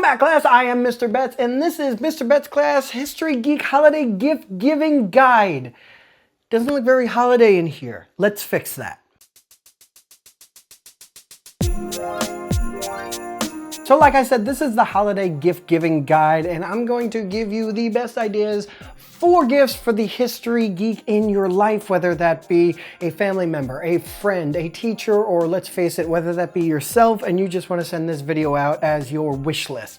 back, class. I am Mr. Betts, and this is MrBettsClass History Geek Holiday Gift Giving Guide. Doesn't look very holiday in here. Let's fix that. So like I said, this is the holiday gift giving guide, and I'm going to give you the best ideas for gifts for the history geek in your life, whether that be a family member, a friend, a teacher, or let's face it, whether that be yourself and you just want to send this video out as your wish list.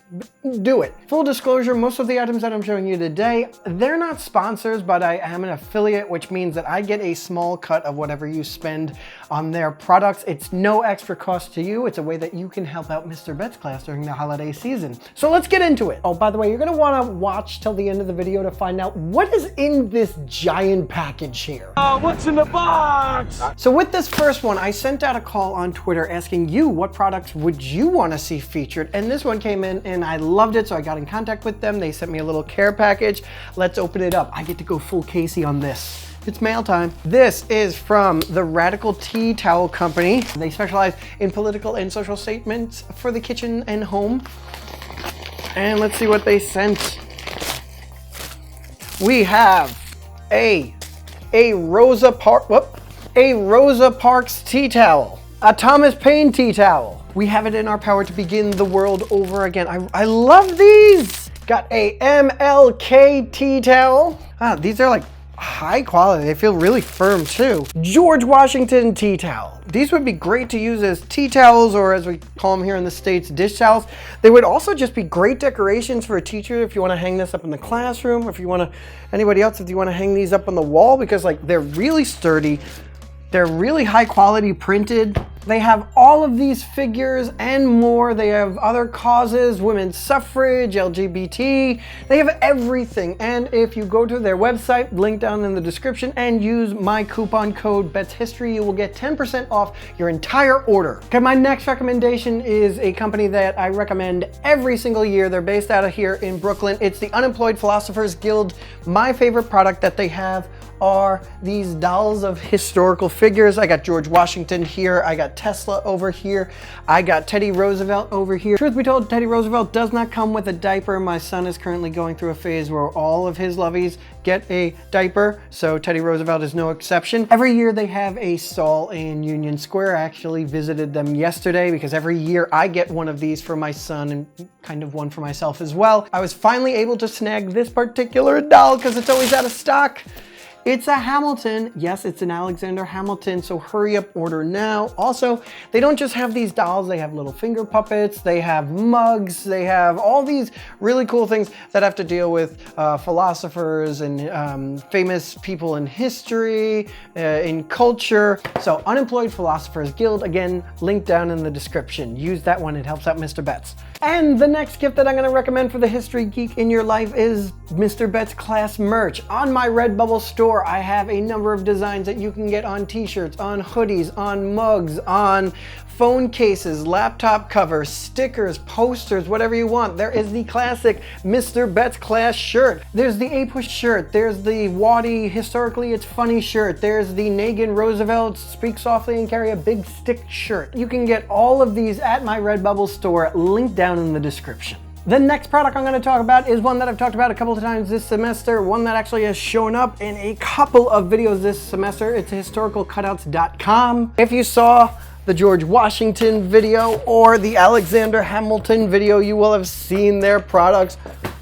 Do it. Full disclosure, most of the items that I'm showing you today, they're not sponsors, but I am an affiliate, which means that I get a small cut of whatever you spend on their products. It's no extra cost to you. It's a way that you can help out MrBettsClass during the holiday season. So let's get into it. Oh, by the way, you're going to want to watch till the end of the video to find out what is in this giant package here. What's in the box? So with this first one, I sent out a call on Twitter asking you what products would you want to see featured, and this one came in and I loved it, so I got in contact with them. They sent me a little care package. Let's open it up. I get to go full Casey on this. It's mail time. This is from the Radical Tea Towel Company. They specialize in political and social statements for the kitchen and home. And let's see what they sent. We have a Rosa Parks tea towel, a Thomas Paine tea towel. We have it in our power to begin the world over again. I love these. Got a MLK tea towel. These are like high quality. They feel really firm too. George Washington tea towel. These would be great to use as tea towels, or as we call them here in the States, dish towels. They would also just be great decorations for a teacher if you want to hang this up in the classroom, if you want to, anybody else, if you want to hang these up on the wall, because like they're really sturdy. They're really high quality printed. They have all of these figures and more. They have other causes, women's suffrage, LGBT. They have everything. And if you go to their website, link down in the description, and use my coupon code BettsHistory, you will get 10% off your entire order. Okay, my next recommendation is a company that I recommend every single year. They're based out of here in Brooklyn. It's the Unemployed Philosophers Guild. My favorite product that they have are these dolls of historical figures. I got George Washington here. I got Tesla over here. I got Teddy Roosevelt over here. Truth be told, Teddy Roosevelt does not come with a diaper. My son is currently going through a phase where all of his lovies get a diaper, so Teddy Roosevelt is no exception. Every year they have a stall in Union Square. I actually visited them yesterday because every year I get one of these for my son and kind of one for myself as well. I was finally able to snag this particular doll because it's always out of stock. It's a Hamilton. Yes, it's an Alexander Hamilton, so hurry up, order now. Also, they don't just have these dolls, they have little finger puppets, they have mugs, they have all these really cool things that have to deal with philosophers and famous people in history, in culture. So Unemployed Philosophers Guild, again, link down in the description. Use that one, it helps out Mr. Betts. And the next gift that I'm gonna recommend for the history geek in your life is MrBettsClass merch. On my Redbubble store, I have a number of designs that you can get on t-shirts, on hoodies, on mugs, on phone cases, laptop covers, stickers, posters, whatever you want. There is the classic MrBettsClass shirt. There's the A-Push shirt. There's the Waddy Historically It's Funny shirt. There's the Nagin Roosevelt Speak Softly and Carry a Big Stick shirt. You can get all of these at my Redbubble store, linked down in the description. The next product I'm going to talk about is one that I've talked about a couple of times this semester, one that actually has shown up in a couple of videos this semester. It's historicalcutouts.com. If you saw the George Washington video or the Alexander Hamilton video, you will have seen their products.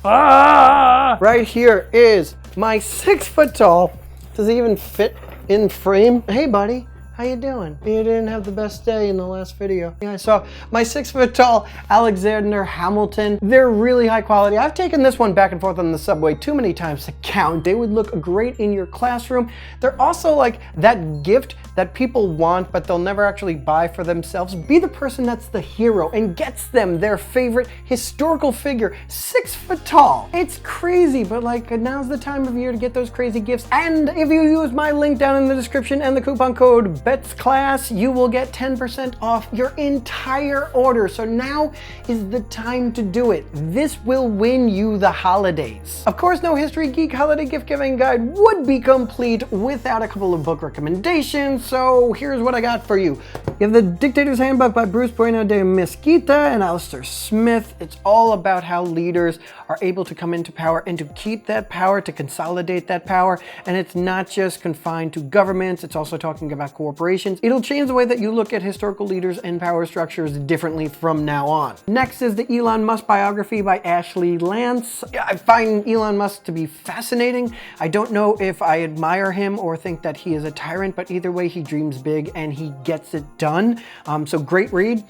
Right here is my 6 foot tall, does it even fit in frame? Hey buddy. How you doing? You didn't have the best day in the last video. Yeah, I saw my 6 foot tall Alexander Hamilton. They're really high quality. I've taken this one back and forth on the subway too many times to count. They would look great in your classroom. They're also like that gift that people want, but they'll never actually buy for themselves. Be the person that's the hero and gets them their favorite historical figure, 6 foot tall. It's crazy, but like now's the time of year to get those crazy gifts. And if you use my link down in the description and the coupon code BettsClass, you will get 10% off your entire order. So now is the time to do it. This will win you the holidays. Of course, no History Geek holiday gift giving guide would be complete without a couple of book recommendations. So here's what I got for you. You have The Dictator's Handbook by Bruce Bueno de Mesquita and Alistair Smith. It's all about how leaders are able to come into power and to keep that power, to consolidate that power. And it's not just confined to governments, it's also talking about corporations. It'll change the way that you look at historical leaders and power structures differently from now on. Next is the Elon Musk biography by Ashley Lance. I find Elon Musk to be fascinating. I don't know if I admire him or think that he is a tyrant, but either way, he dreams big and he gets it done. So great read.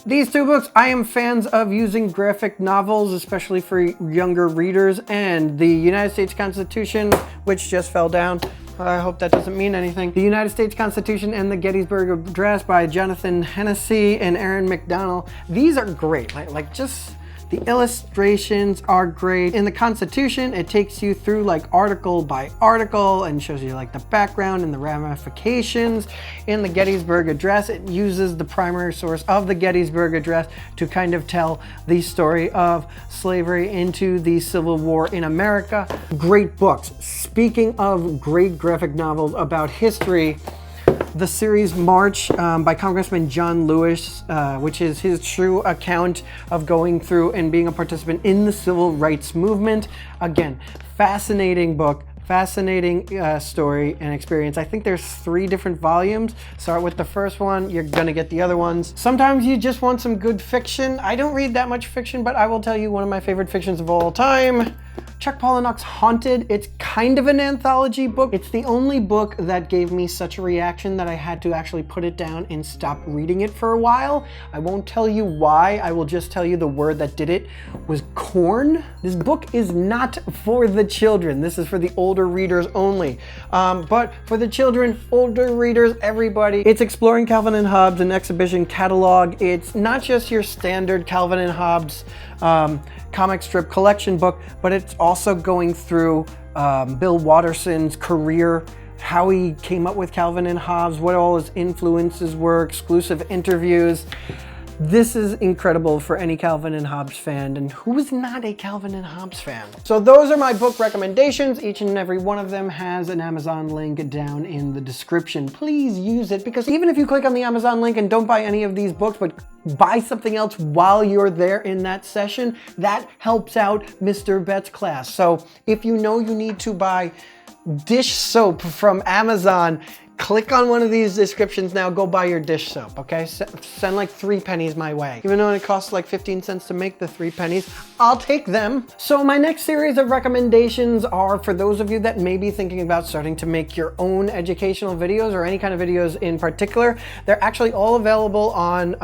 These two books, I am fans of using graphic novels, especially for younger readers, and the United States Constitution, which just fell down. I hope that doesn't mean anything. The United States Constitution and the Gettysburg Address by Jonathan Hennessy and Aaron McDonnell. These are great, like just the illustrations are great. In the Constitution, it takes you through like article by article and shows you like the background and the ramifications. In the Gettysburg Address, it uses the primary source of the Gettysburg Address to kind of tell the story of slavery into the Civil War in America. Great books. Speaking of great graphic novels about history, the series March by Congressman John Lewis, which is his true account of going through and being a participant in the civil rights movement. Again, fascinating book, fascinating story and experience. I think there's 3 different volumes. Start with the first one, you're gonna get the other ones. Sometimes you just want some good fiction. I don't read that much fiction, but I will tell you one of my favorite fictions of all time. Chuck Palahniuk's Haunted. It's kind of an anthology book. It's the only book that gave me such a reaction that I had to actually put it down and stop reading it for a while. I won't tell you why. I will just tell you the word that did it was corn. This book is not for the children. This is for the older readers only. But for the children, older readers, everybody, it's exploring Calvin and Hobbes, an exhibition catalog. It's not just your standard Calvin and Hobbes comic strip collection book, but it's also going through Bill Watterson's career, how he came up with Calvin and Hobbes, what all his influences were, exclusive interviews. This is incredible for any Calvin and Hobbes fan, and who is not a Calvin and Hobbes fan? So those are my book recommendations. Each and every one of them has an Amazon link down in the description. Please use it, because even if you click on the Amazon link and don't buy any of these books, but buy something else while you're there in that session, that helps out MrBettsClass. So if you know you need to buy dish soap from Amazon, click on one of these descriptions now, go buy your dish soap, okay? Send like 3 pennies my way. Even though it costs like 15 cents to make the 3 pennies, I'll take them. So my next series of recommendations are for those of you that may be thinking about starting to make your own educational videos or any kind of videos in particular. They're actually all available on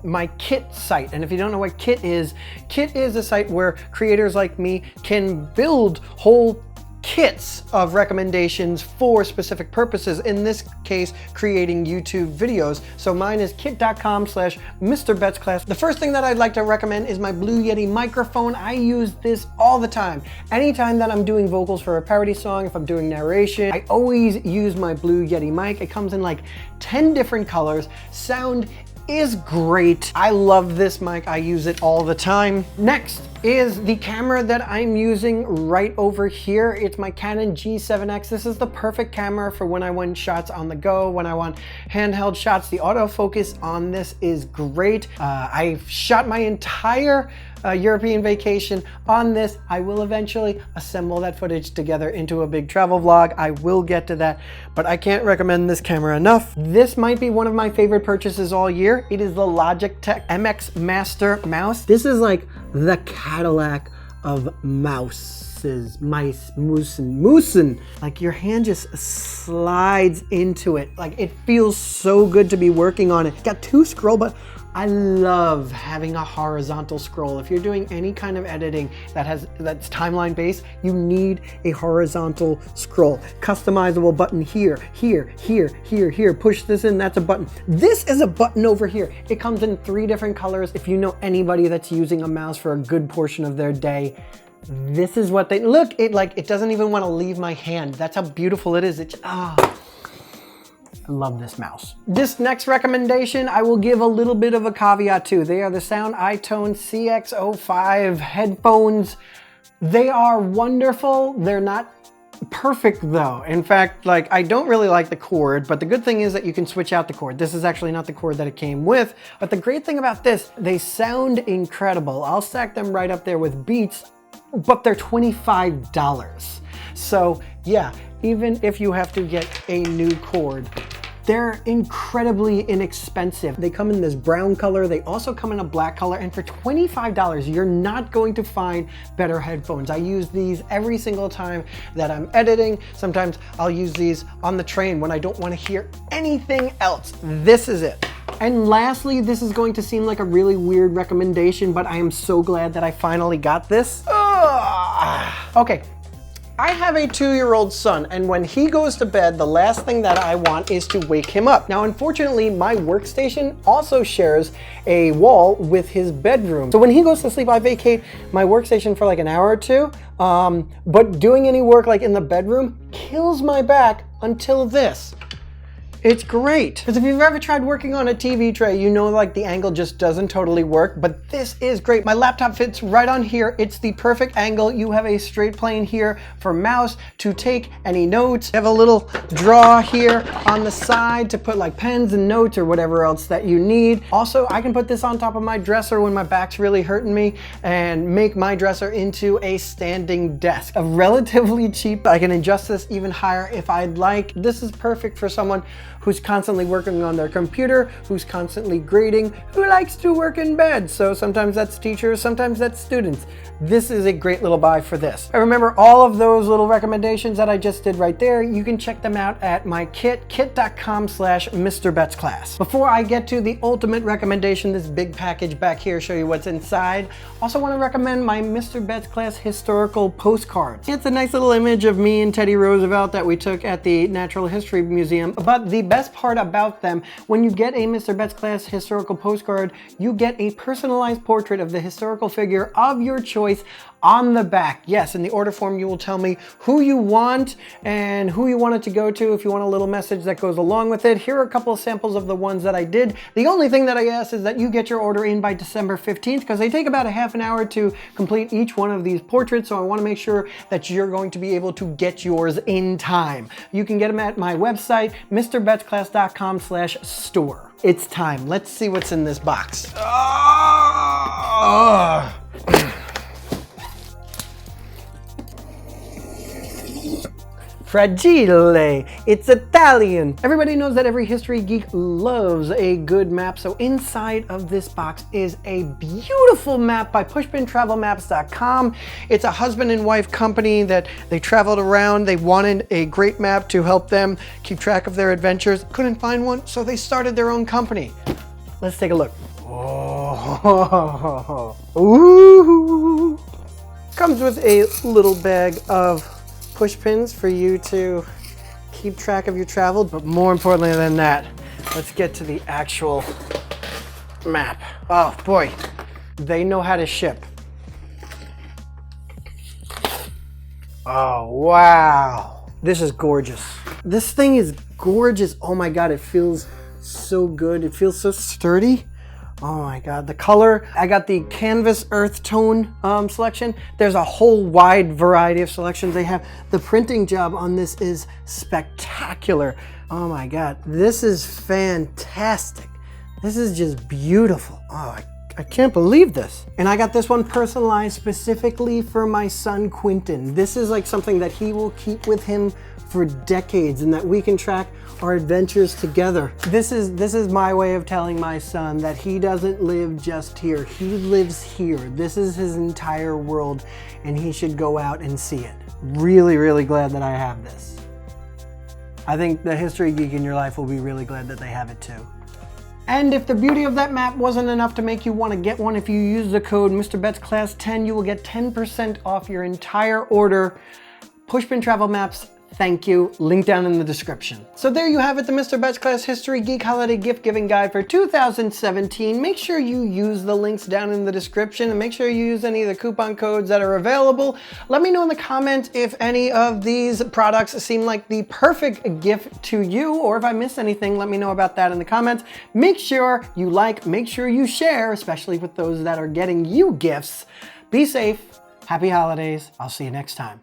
my Kit site. And if you don't know what Kit is a site where creators like me can build whole kits of recommendations for specific purposes, in this case creating YouTube videos. So mine is kit.com/MrBettsClass. The first thing that I'd like to recommend is my Blue Yeti microphone. I use this all the time. Anytime that I'm doing vocals for a parody song, if I'm doing narration, I always use my Blue Yeti mic. It comes in like 10 different colors. Sound is great. I love this mic. I use it all the time. Next is the camera that I'm using right over here. It's my Canon G7X. This is the perfect camera for when I want shots on the go, when I want handheld shots. The autofocus on this is great. I've shot my entire European vacation on this. I will eventually assemble that footage together into a big travel vlog. I will get to that, but I can't recommend this camera enough. This might be one of my favorite purchases all year. It is the Logitech MX Master mouse. This is like the Cadillac of mouses, mice, moosin. Like your hand just slides into it. Like it feels so good to be working on it. It's got 2 scroll buttons. I love having a horizontal scroll. If you're doing any kind of editing that's timeline based, you need a horizontal scroll. Customizable button here, here, here, here, here. Push this in, that's a button. This is a button over here. It comes in 3 different colors. If you know anybody that's using a mouse for a good portion of their day, this is what they look. It doesn't even want to leave my hand. That's how beautiful it is. I love this mouse. This next recommendation, I will give a little bit of a caveat to. They are the Sound iTone CX05 headphones. They are wonderful. They're not perfect though. In fact, like, I don't really like the cord, but the good thing is that you can switch out the cord. This is actually not the cord that it came with, but the great thing about this, they sound incredible. I'll stack them right up there with Beats, but they're $25. So yeah, even if you have to get a new cord, they're incredibly inexpensive. They come in this brown color. They also come in a black color. And for $25, you're not going to find better headphones. I use these every single time that I'm editing. Sometimes I'll use these on the train when I don't want to hear anything else. This is it. And lastly, this is going to seem like a really weird recommendation, but I am so glad that I finally got this. Okay. I have a 2-year-old son, and when he goes to bed, the last thing that I want is to wake him up. Now, unfortunately, my workstation also shares a wall with his bedroom. So when he goes to sleep, I vacate my workstation for like an hour or two, but doing any work like in the bedroom kills my back until this. It's great. Because if you've ever tried working on a TV tray, you know like the angle just doesn't totally work, but this is great. My laptop fits right on here. It's the perfect angle. You have a straight plane here for mouse to take any notes. You have a little drawer here on the side to put like pens and notes or whatever else that you need. Also, I can put this on top of my dresser when my back's really hurting me and make my dresser into a standing desk. A relatively cheap, I can adjust this even higher if I'd like. This is perfect for someone who's constantly working on their computer, who's constantly grading, who likes to work in bed. So sometimes that's teachers, sometimes that's students. This is a great little buy for this. I remember all of those little recommendations that I just did right there. You can check them out at my kit.com/MrBettsClass. Before I get to the ultimate recommendation, this big package back here, show you what's inside. Also want to recommend my MrBettsClass historical postcards. It's a nice little image of me and Teddy Roosevelt that we took at the Natural History Museum. But the best part about them, when you get a MrBettsClass historical postcard, you get a personalized portrait of the historical figure of your choice on the back. Yes, in the order form, you will tell me who you want and who you want it to go to if you want a little message that goes along with it. Here are a couple of samples of the ones that I did. The only thing that I ask is that you get your order in by December 15th because they take about a half an hour to complete each one of these portraits. So I want to make sure that you're going to be able to get yours in time. You can get them at my website, MrBettsClass.com/store. It's time. Let's see what's in this box. Fragile. It's Italian. Everybody knows that every history geek loves a good map, so inside of this box is a beautiful map by pushpintravelmaps.com. It's a husband and wife company that they traveled around. They wanted a great map to help them keep track of their adventures. Couldn't find one, so they started their own company. Let's take a look. Oh. Ooh. Comes with a little bag of push pins for you to keep track of your travel, but more importantly than that, let's get to the actual map. Oh boy, they know how to ship. Oh wow, this is gorgeous. This thing is gorgeous. Oh my God, it feels so good. It feels so sturdy. Oh my God, the color. I got the canvas earth tone selection. There's a whole wide variety of selections they have. The printing job on this is spectacular. Oh my God, this is fantastic. This is just beautiful. Oh, I can't believe this. And I got this one personalized specifically for my son, Quentin. This is like something that he will keep with him for decades and that we can track our adventures together. This is my way of telling my son that he doesn't live just here. He lives here. This is his entire world and he should go out and see it. Really, really glad that I have this. I think the history geek in your life will be really glad that they have it too. And if the beauty of that map wasn't enough to make you want to get one, if you use the code MrBettsClass10, you will get 10% off your entire order. Pushpin Travel Maps, thank you. Link down in the description. So there you have it, the MrBettsClass History Geek Holiday Gift Giving Guide for 2017. Make sure you use the links down in the description and make sure you use any of the coupon codes that are available. Let me know in the comments if any of these products seem like the perfect gift to you, or if I missed anything, let me know about that in the comments. Make sure you like, make sure you share, especially with those that are getting you gifts. Be safe. Happy holidays. I'll see you next time.